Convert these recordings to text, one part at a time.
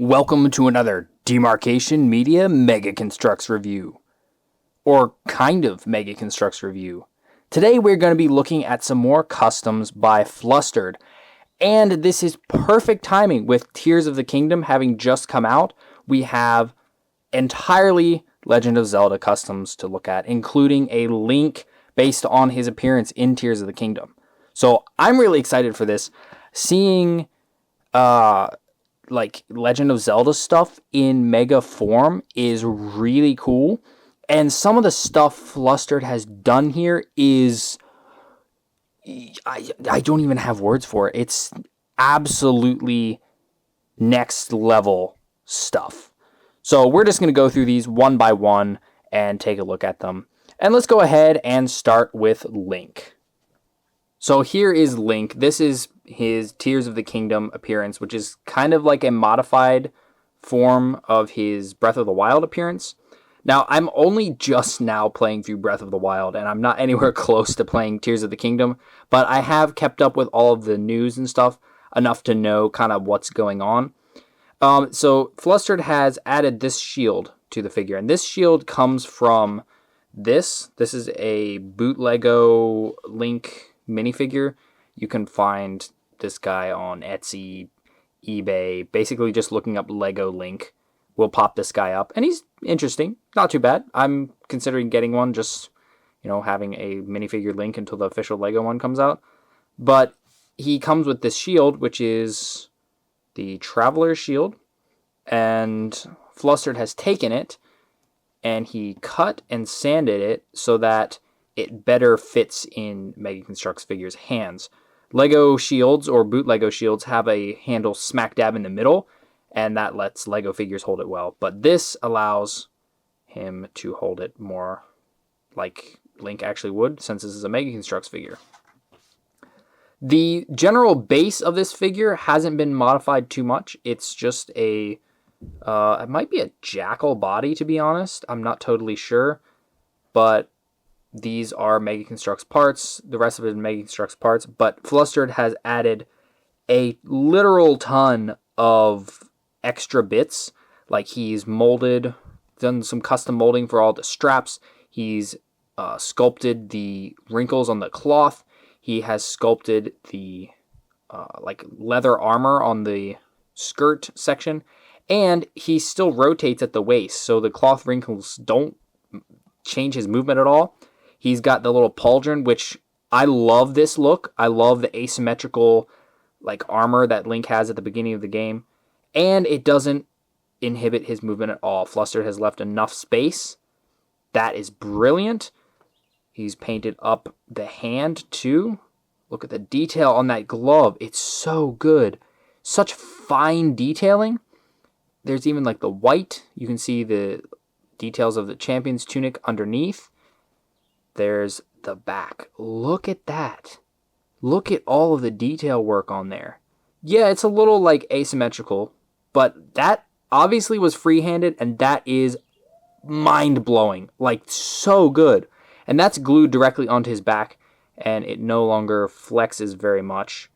Welcome to another Demarcation Media Mega Construx review. Or kind of Mega Construx review. Today we're going to be looking at some more customs by Flustered. And this is perfect timing with Tears of the Kingdom having just come out. We have entirely Legend of Zelda customs to look at, including a Link based on his appearance in Tears of the Kingdom. So I'm really excited for this. Seeing like Legend of Zelda stuff in mega form is really cool. And some of the stuff Flustered has done here is I don't even have words for it. It's absolutely next level stuff. So we're just going to go through these one by one and take a look at them. And let's go ahead and start with Link. So here is Link. This is his Tears of the Kingdom appearance, which is kind of like a modified form of his Breath of the Wild appearance. Now, I'm only just now playing through Breath of the Wild, and I'm not anywhere close to playing Tears of the Kingdom, but I have kept up with all of the news and stuff enough to know kind of what's going on. So Flustered has added this shield to the figure, and this shield comes from this. This is a bootleggo Link minifigure. You can find this guy on Etsy, eBay, basically just looking up Lego Link will pop this guy up, and he's interesting, not too bad. I'm considering getting one, just having a minifigure Link until the official Lego one comes out. But he comes with this shield, which is the Traveler's Shield, and Flustered has taken it and he cut and sanded it so that it better fits in Mega Construx figures' hands. Lego shields or boot Lego shields have a handle smack dab in the middle, and that lets Lego figures hold it well. But this allows him to hold it more like Link actually would, since this is a Mega Construx figure. The general base of this figure hasn't been modified too much. It's just it might be a jackal body, to be honest. I'm not totally sure, but these are Mega Construx parts. The rest of it is Mega Construx parts. But Flustered has added a literal ton of extra bits. Like he's done some custom molding for all the straps. He's sculpted the wrinkles on the cloth. He has sculpted the leather armor on the skirt section. And he still rotates at the waist, so the cloth wrinkles don't change his movement at all. He's got the little pauldron, which I love this look. I love the asymmetrical armor that Link has at the beginning of the game. And it doesn't inhibit his movement at all. Flustered has left enough space. That is brilliant. He's painted up the hand too. Look at the detail on that glove. It's so good. Such fine detailing. There's even the white. You can see the details of the champion's tunic underneath. There's the back. Look at that. Look at all of the detail work on there. Yeah, it's a little asymmetrical, but that obviously was freehanded, and that is mind-blowing. So good. And that's glued directly onto his back, and it no longer flexes very much.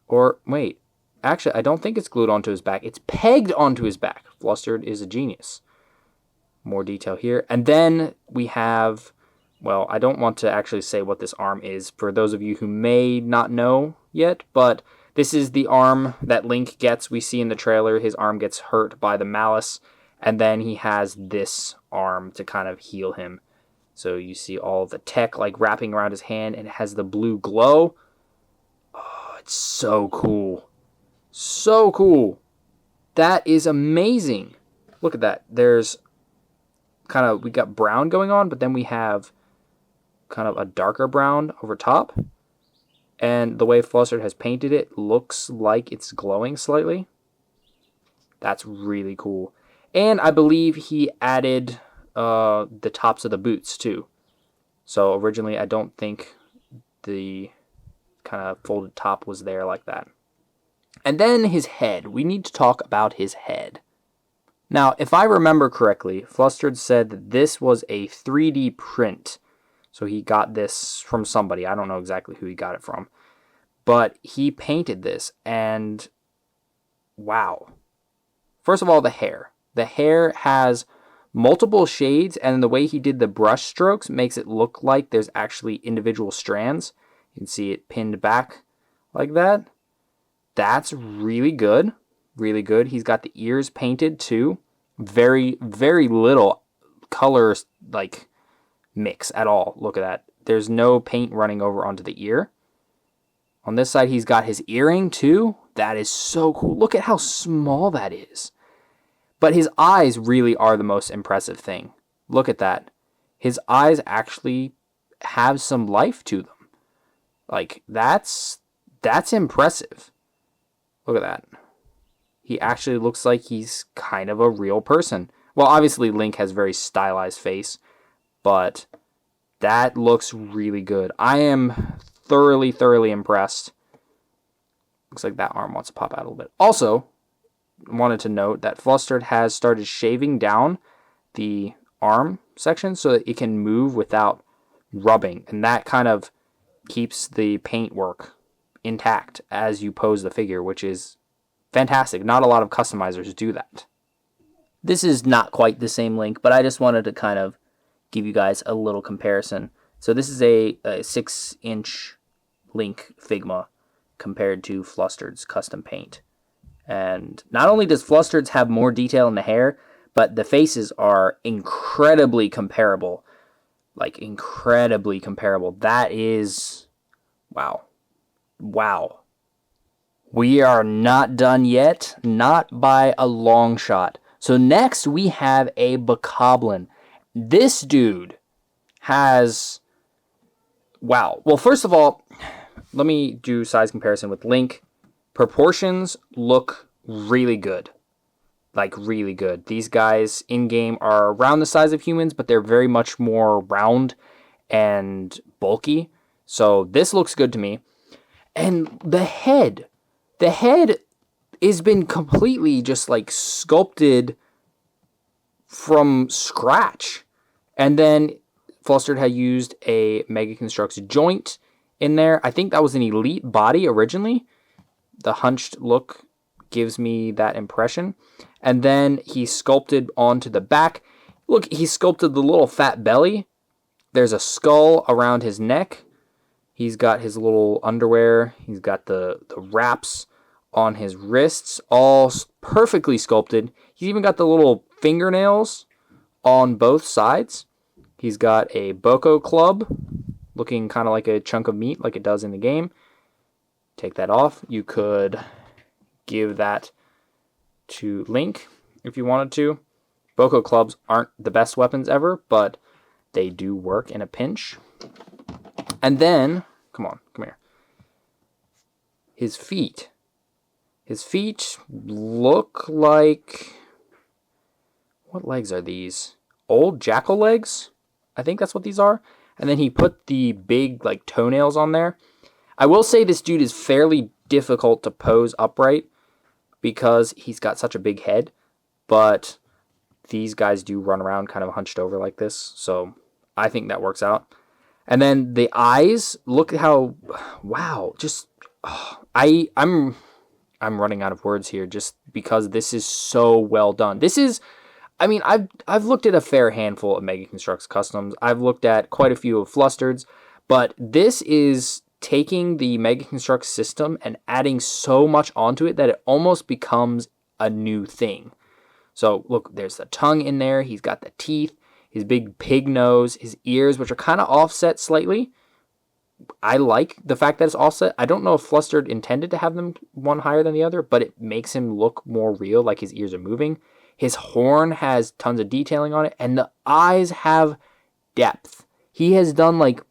Or, wait. Actually, I don't think it's glued onto his back. It's pegged onto his back. Flustered is a genius. More detail here. And then we have, I don't want to actually say what this arm is for those of you who may not know yet, but this is the arm that Link gets. We see in the trailer his arm gets hurt by the malice, and then he has this arm to kind of heal him. So you see all the tech wrapping around his hand, and it has the blue glow. Oh, it's so cool. So cool. That is amazing. Look at that. There's we got brown going on, but then we have kind of a darker brown over top. And the way Flustered has painted it looks like it's glowing slightly. That's really cool. And I believe he added the tops of the boots too. So originally I don't think the kind of folded top was there like that. And then his head. We need to talk about his head. Now, if I remember correctly, Flustered said that this was a 3D print. So he got this from somebody. I don't know exactly who he got it from. But he painted this, and wow. First of all, the hair. The hair has multiple shades, and the way he did the brush strokes makes it look like there's actually individual strands. You can see it pinned back like that. That's really good. Really good. He's got the ears painted too. Very, very little color like mix at all. Look at that. There's no paint running over onto the ear. On this side, he's got his earring too. That is so cool. Look at how small that is. But his eyes really are the most impressive thing. Look at that. His eyes actually have some life to them. Like, that's impressive. Look at that. He actually looks like he's kind of a real person. Well, obviously Link has a very stylized face, but that looks really good. I am thoroughly, thoroughly impressed. Looks like that arm wants to pop out a little bit. Also, wanted to note that Flustered has started shaving down the arm section so that it can move without rubbing, and that kind of keeps the paintwork intact as you pose the figure, which is fantastic. Not a lot of customizers do that. This is not quite the same Link, but I just wanted to kind of give you guys a little comparison. So this is a 6-inch Link Figma compared to Flustered's custom paint. And not only does Flustered's have more detail in the hair, but the faces are incredibly comparable. Like, incredibly comparable. That is... wow. Wow. We are not done yet. Not by a long shot. So next we have a Bokoblin. This dude has... wow. Well, first of all, let me do size comparison with Link. Proportions look really good. Like, really good. These guys in-game are around the size of humans, but they're very much more round and bulky. So this looks good to me. And the head. The head has been completely just, like, sculpted from scratch. And then Flustered had used a Mega Construx joint in there. I think that was an elite body originally. The hunched look gives me that impression. And then he sculpted onto the back. Look, he sculpted the little fat belly. There's a skull around his neck. He's got his little underwear. He's got the wraps on his wrists, all perfectly sculpted. He's even got the little fingernails on both sides. He's got a Boko club, looking kind of like a chunk of meat, like it does in the game. Take that off. You could give that to Link if you wanted to. Boko clubs aren't the best weapons ever, but they do work in a pinch. And then, come here. His feet. His feet look like... what legs are these? Old jackal legs? I think that's what these are. And then he put the big, like, toenails on there. I will say this dude is fairly difficult to pose upright because he's got such a big head, but these guys do run around kind of hunched over like this, so I think that works out. And then the eyes, look at how, wow, just, I'm running out of words here just because this is so well done. This is, I mean, I've looked at a fair handful of Mega Construx customs. I've looked at quite a few of Flustered's, but this is taking the Mega Construx system and adding so much onto it that it almost becomes a new thing. So look, there's the tongue in there. He's got the teeth, his big pig nose, his ears, which are kind of offset slightly. I like the fact that it's offset. I don't know if Flustered intended to have them one higher than the other, but it makes him look more real, like his ears are moving. His horn has tons of detailing on it, and the eyes have depth. He has done like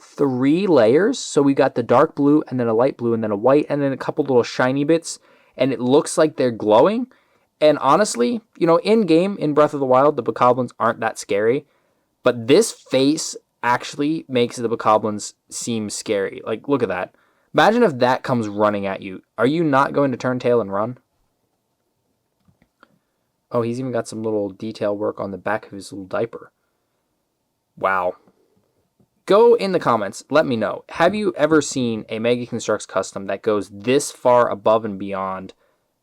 3 layers. So we got the dark blue, and then a light blue, and then a white, and then a couple little shiny bits, and it looks like they're glowing. And honestly, you know, in-game, in Breath of the Wild, the Bokoblins aren't that scary, but this face actually makes the Bokoblins seem scary. Like, look at that. Imagine if that comes running at you. Are you not going to turn tail and run? Oh, he's even got some little detail work on the back of his little diaper. Wow. Go in the comments. Let me know. Have you ever seen a Mega Construx custom that goes this far above and beyond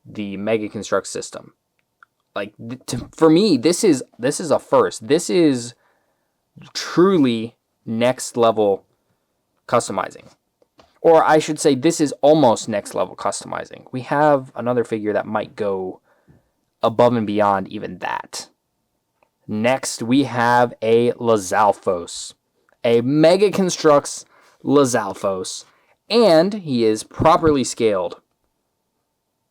the Mega Construx system? Like, for me, this is a first. This is truly next level customizing. Or I should say, this is almost next level customizing. We have another figure that might go above and beyond even that. Next, we have a Lizalfos. A Mega Construx Lizalfos. And he is properly scaled.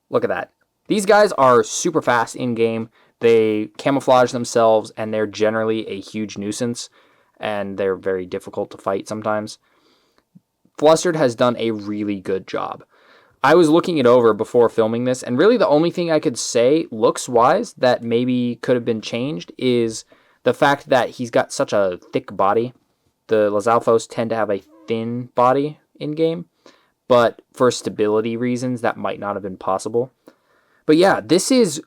Look at that. These guys are super fast in-game. They camouflage themselves, and they're generally a huge nuisance. And they're very difficult to fight sometimes. Flustered has done a really good job. I was looking it over before filming this, and really the only thing I could say, looks-wise, that maybe could have been changed is the fact that he's got such a thick body. The Lizalfos tend to have a thin body in-game, but for stability reasons, that might not have been possible. But yeah, this is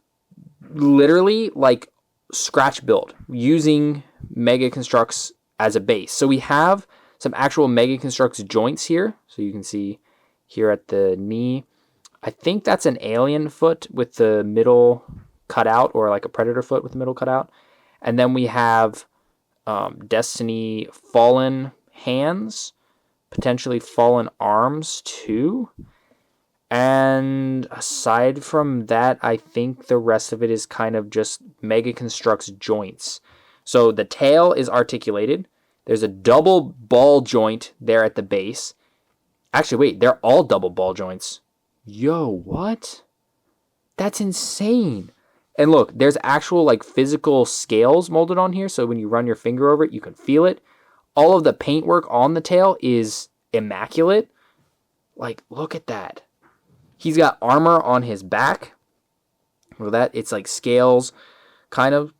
literally like scratch build, using Mega Construx as a base. So we have some actual Mega Construx joints here, so you can see here at the knee. I think that's an alien foot with the middle cut out, or like a predator foot with the middle cut out. And then we have Destiny fallen hands, potentially fallen arms too. And aside from that, I think the rest of it is kind of just Mega Construx joints. So the tail is articulated. There's a double ball joint there at the base. Actually, wait, they're all double ball joints. Yo, what? That's insane. And look, there's actual like physical scales molded on here, so when you run your finger over it, you can feel it. All of the paintwork on the tail is immaculate. Like, look at that. He's got armor on his back. Look at that. It's like scales, kind of.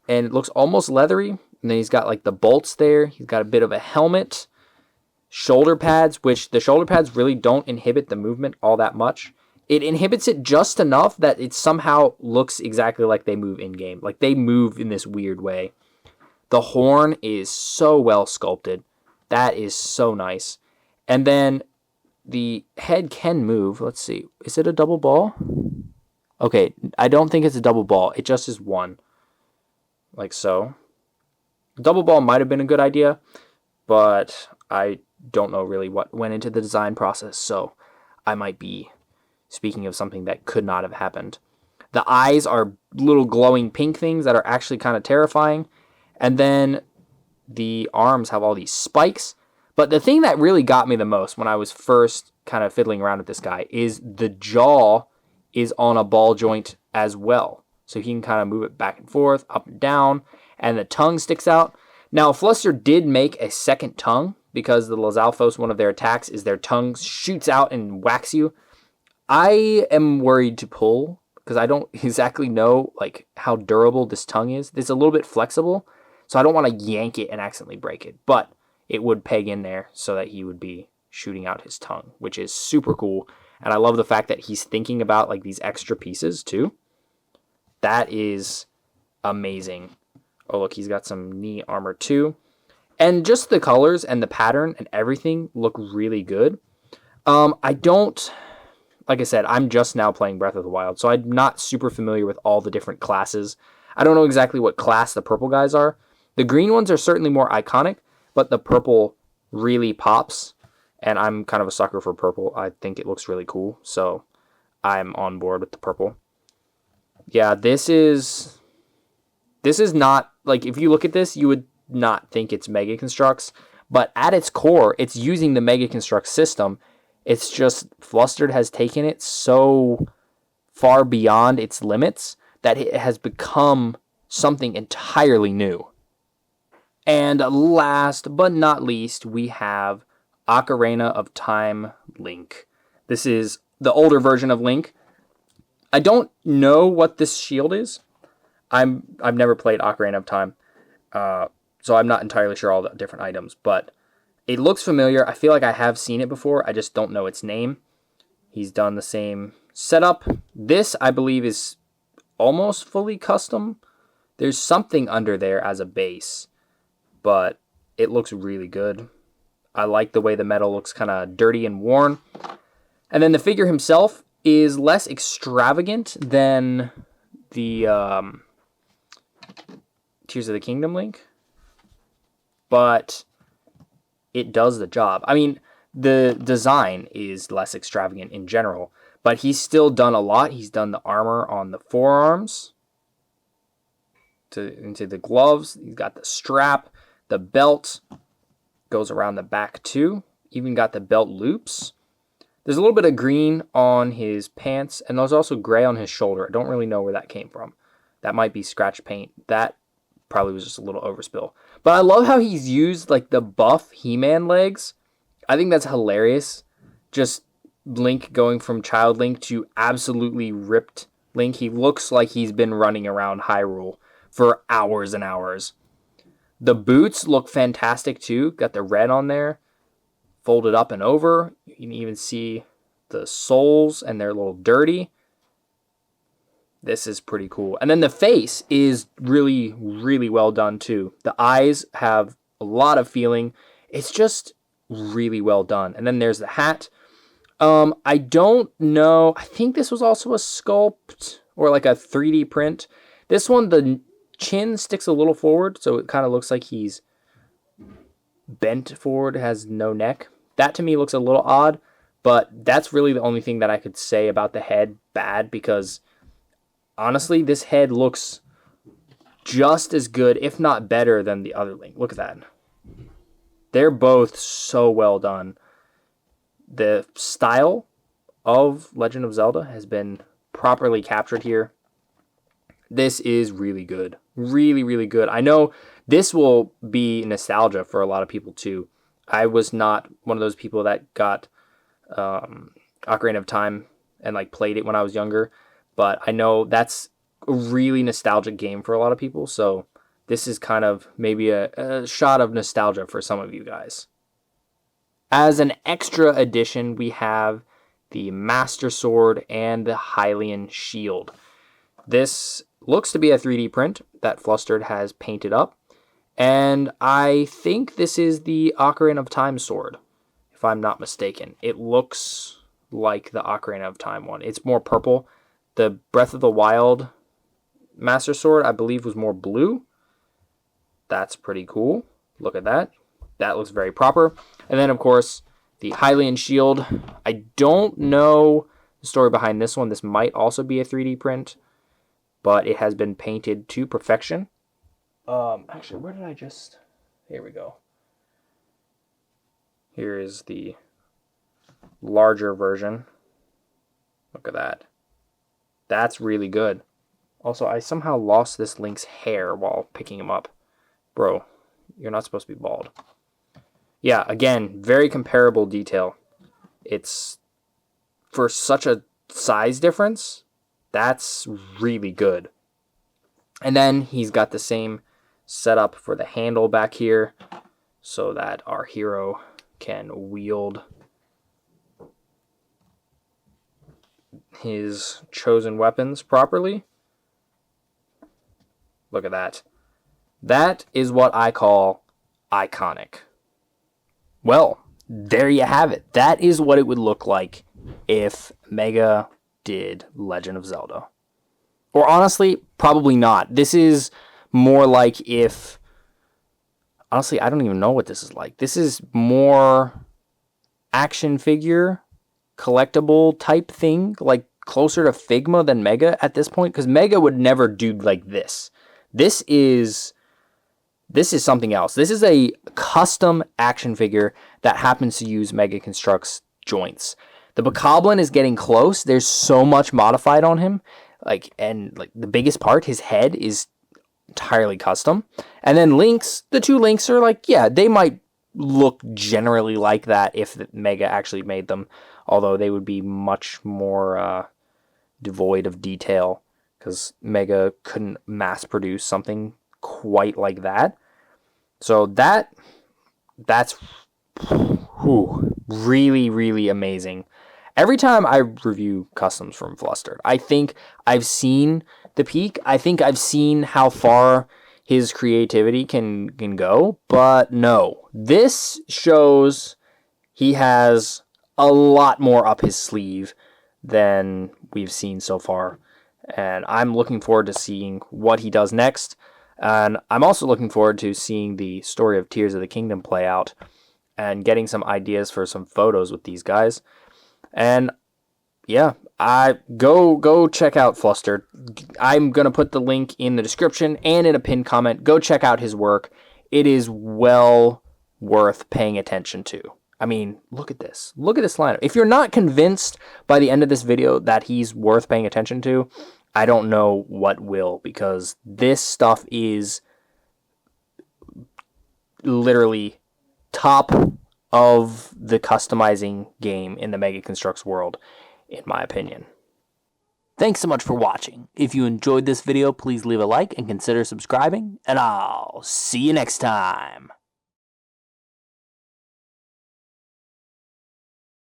And it looks almost leathery. And then he's got like the bolts there. He's got a bit of a helmet. Shoulder pads, which the shoulder pads really don't inhibit the movement all that much. It inhibits it just enough that it somehow looks exactly like they move in-game. Like they move in this weird way. The horn is so well sculpted. That is so nice. And then the head can move. Let's see. Is it a double ball? Okay, I don't think it's a double ball. It just is one. Like so. Double ball might have been a good idea, but I don't know really what went into the design process, so I might be speaking of something that could not have happened. The eyes are little glowing pink things that are actually kind of terrifying, and then the arms have all these spikes. But the thing that really got me the most when I was first kind of fiddling around with this guy is the jaw is on a ball joint as well. So he can kind of move it back and forth, up and down, and the tongue sticks out. Now, Flustered did make a second tongue, because the Lizalfos, one of their attacks is their tongue shoots out and whacks you. I am worried to pull, because I don't exactly know like how durable this tongue is. It's a little bit flexible, so I don't want to yank it and accidentally break it. But it would peg in there so that he would be shooting out his tongue, which is super cool. And I love the fact that he's thinking about like these extra pieces too. That is amazing. Oh, look, he's got some knee armor too. And just the colors and the pattern and everything look really good. Like I said, I'm just now playing Breath of the Wild, so I'm not super familiar with all the different classes. I don't know exactly what class the purple guys are. The green ones are certainly more iconic, but the purple really pops, and I'm kind of a sucker for purple. I think it looks really cool, so I'm on board with the purple. Yeah, this is not, like, if you look at this, you would not think it's Mega Construx, but at its core, it's using the Mega Construx system. It's just Flustered has taken it so far beyond its limits that it has become something entirely new. And last but not least, we have Ocarina of Time Link. This is the older version of Link. I don't know what this shield is. I've never played Ocarina of Time, so I'm not entirely sure all the different items, but it looks familiar. I feel like I have seen it before. I just don't know its name. He's done the same setup. This, I believe, is almost fully custom. There's something under there as a base, but it looks really good. I like the way the metal looks kind of dirty and worn. And then the figure himself is less extravagant than the Tears of the Kingdom Link, but it does the job. I mean, the design is less extravagant in general, but he's still done a lot. He's done the armor on the forearms into the gloves. He's got the strap, the belt goes around the back too. Even got the belt loops. There's a little bit of green on his pants, and there's also gray on his shoulder. I don't really know where that came from. That might be scratch paint. That probably was just a little overspill. But I love how he's used like the buff He-Man legs. I think that's hilarious. Just Link going from Child Link to absolutely ripped Link. He looks like he's been running around Hyrule for hours and hours. The boots look fantastic too. Got the red on there, folded up and over. You can even see the soles, and they're a little dirty. This is pretty cool. And then the face is really, really well done too. The eyes have a lot of feeling. It's just really well done. And then there's the hat. I don't know. I think this was also a sculpt or like a 3D print. This one, the chin sticks a little forward, so it kind of looks like he's bent forward, has no neck. That to me looks a little odd, but that's really the only thing that I could say about the head bad, because honestly, this head looks just as good, if not better, than the other Link. Look at that. They're both so well done. The style of Legend of Zelda has been properly captured here. This is really good. Really, really good. I know this will be nostalgia for a lot of people too. I was not one of those people that got Ocarina of Time and like played it when I was younger, but I know that's a really nostalgic game for a lot of people, so this is kind of maybe a shot of nostalgia for some of you guys. As an extra addition, we have the Master Sword and the Hylian Shield. This looks to be a 3D print that Flustered has painted up, and I think this is the Ocarina of Time sword, if I'm not mistaken. It looks like the Ocarina of Time one. It's more purple. The Breath of the Wild Master Sword, I believe, was more blue. That's pretty cool. Look at that. That looks very proper. And then, of course, the Hylian Shield. I don't know the story behind this one. This might also be a 3D print, but it has been painted to perfection. Actually, where did I just... Here we go. Here is the larger version. Look at that. That's really good. Also, I somehow lost this Link's hair while picking him up. Bro, you're not supposed to be bald. Yeah, again, very comparable detail. It's, for such a size difference, that's really good. And then he's got the same setup for the handle back here so that our hero can wield his chosen weapons properly. Look at that. That is what I call iconic. Well, there you have it. That is what it would look like if Mega did Legend of Zelda. Or honestly, probably not. This is more like if... Honestly, I don't even know what this is like. This is more action figure, collectible type thing, like closer to Figma than Mega at this point, because Mega would never do like this. This is something else. This is a custom action figure that happens to use Mega Construx joints. The Bokoblin is getting close. There's so much modified on him. And the biggest part, his head, is entirely custom. And then the two Links are they might look generally like that if Mega actually made them, although they would be much more devoid of detail, because Mega couldn't mass produce something quite like that. So that's really, really amazing. Every time I review customs from Flustered, I think I've seen the peak. I think I've seen how far his creativity can go. But no, this shows he has a lot more up his sleeve than we've seen so far. and I'm looking forward to seeing what he does next. And I'm also looking forward to seeing the story of Tears of the Kingdom play out and getting some ideas for some photos with these guys. And yeah, I go check out Flustered. I'm gonna put the link in the description and in a pinned comment. Go check out his work. It is well worth paying attention to. I mean, look at this. Look at this lineup. If you're not convinced by the end of this video that he's worth paying attention to, I don't know what will, because this stuff is literally top of the customizing game in the Mega Construx world, in my opinion. Thanks so much for watching. If you enjoyed this video, please leave a like and consider subscribing, and I'll see you next time.